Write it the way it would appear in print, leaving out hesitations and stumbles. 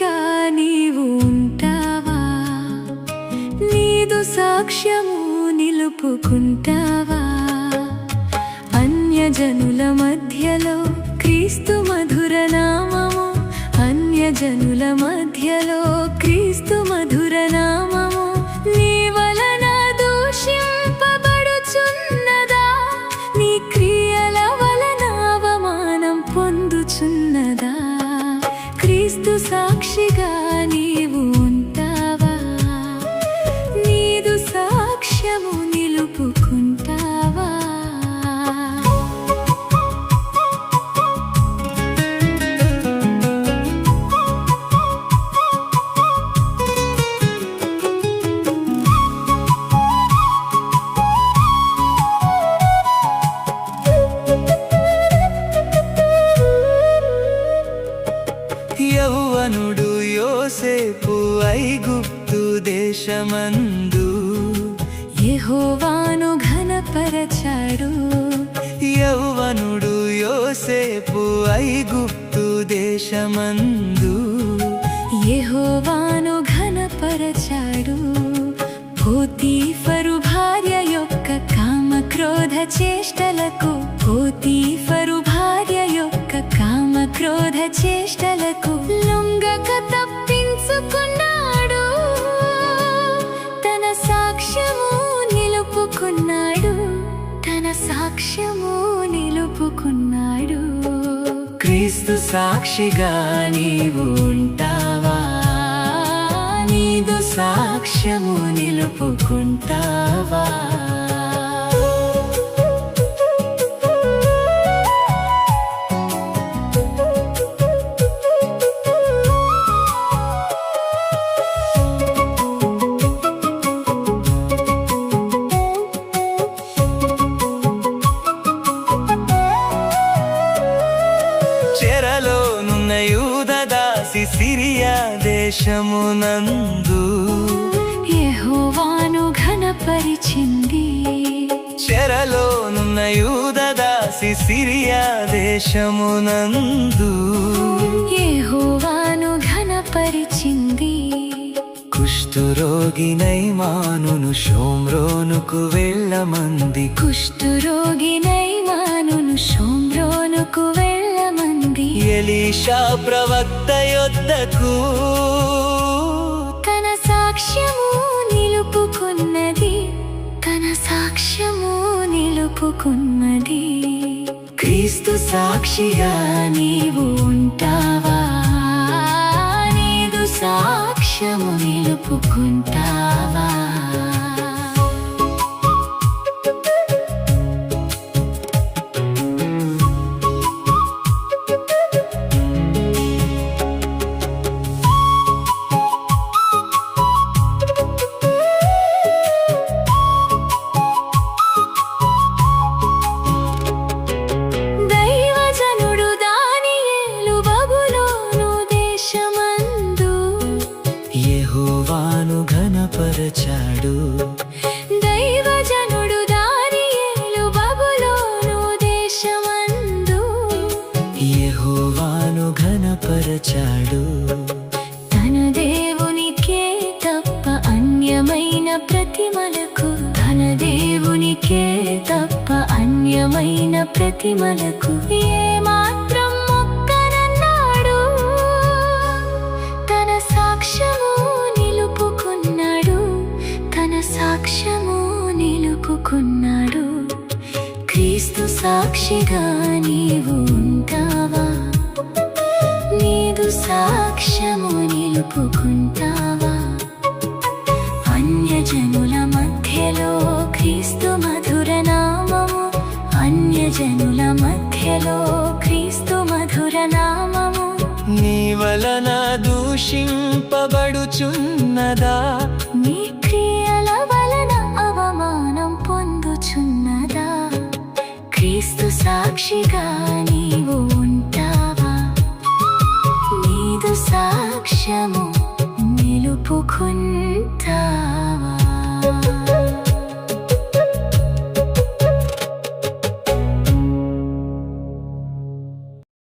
సాక్షిగా నీవు ఉంటావా? నీదు సాక్ష్యము నిలుపుకుంటావా? అన్యజనుల మధ్యలో క్రీస్తు మధుర నామము, అన్యజనుల మధ్యలో క్రీస్తు మధుర నామము నీ వలన దూషింపబడుచున్నదా? నీ క్రియల వలన అవమానం పొందుచున్నదా? క్రీస్తు సాక్షిగా నీవు ఉంటావా? నీదు సాక్ష్యము నిలుపుకుంటావా? యౌవనుడు యోసేపు ఐగుప్తు దేశమందు యెహోవాను ఘనపరచాడు. యౌవనుడు యోసేపు ఐగుప్తు దేశమందు యెహోవాను ఘనపరచాడు. పోతీఫరు భార్య యొక్క కామ క్రోధ చేష్టలకు, పోతీఫరు భార్య యొక్క కామ క్రోధ చేష్టలకు లొంగక తప్పించుకున్నాడు. తన సాక్ష్యము నిలుపుకున్నాడు, తన సాక్ష్యము నిలుపుకున్నాడు. క్రీస్తు సాక్షిగా నీవు ఉంటావా? నీదు సాక్ష్యము నిలుపుకుంటావా? చెరలోనున్న యూదదాసి సిరియా దేశమునందు యెహోవాను ఘనపరిచింది. చెరలోనున్న యూదదాసి సిరియా దేశమునందు యెహోవాను ఘనపరిచింది. కుష్ఠరోగి నైమానును షోమ్రోనుకు వెళ్ళమంది, కుష్ఠరోగి నైమానును షోమ్రోనుకు వెళ్ళమంది. ఎలీషా ప్రవక్త యొద్దకు తన సాక్ష్యము నిలుపుకున్నది, తన సాక్ష్యము నిలుపుకున్నది. క్రీస్తు సాక్షిగా నీవు ఉంటావా? నీదు సాక్ష్యము నిలుపుకుంటావా? దైవజనుడు దానియేలు బబులోను దేశమందు యెహోవాను ఘనపరచాడు. దైవజనుడు దానియేలు బబులోను దేశమందు యెహోవాను ఘనపరచాడు. తన దేవునికే తప్ప అన్యమైన ప్రతిమలకు, తన దేవునికే తప్ప అన్యమైన ప్రతిమలకు ఏమాత్రం మొక్కనన్నాడు. తన సాక్ష్యము నిలుపుకున్నాడు, తన సాక్ష్యము నిలుపుకున్నాడు. క్రీస్తు సాక్షిగా నీవు ఉంటావా? నీదు సాక్ష్యము నిలుపుకుంటావా? అన్యజనుల మధ్యలో క్రీస్తు మధుర నామము, అన్యజనుల మధ్యలో క్రీస్తు మధుర నామము నీ వలన దూషింపబడుచున్నదా? నీ క్రియల వలన అవమానం పొందుచున్నదా? క్రీస్తు సాక్షిగా నీవు ఉంటావా? నీదు సాక్ష్యము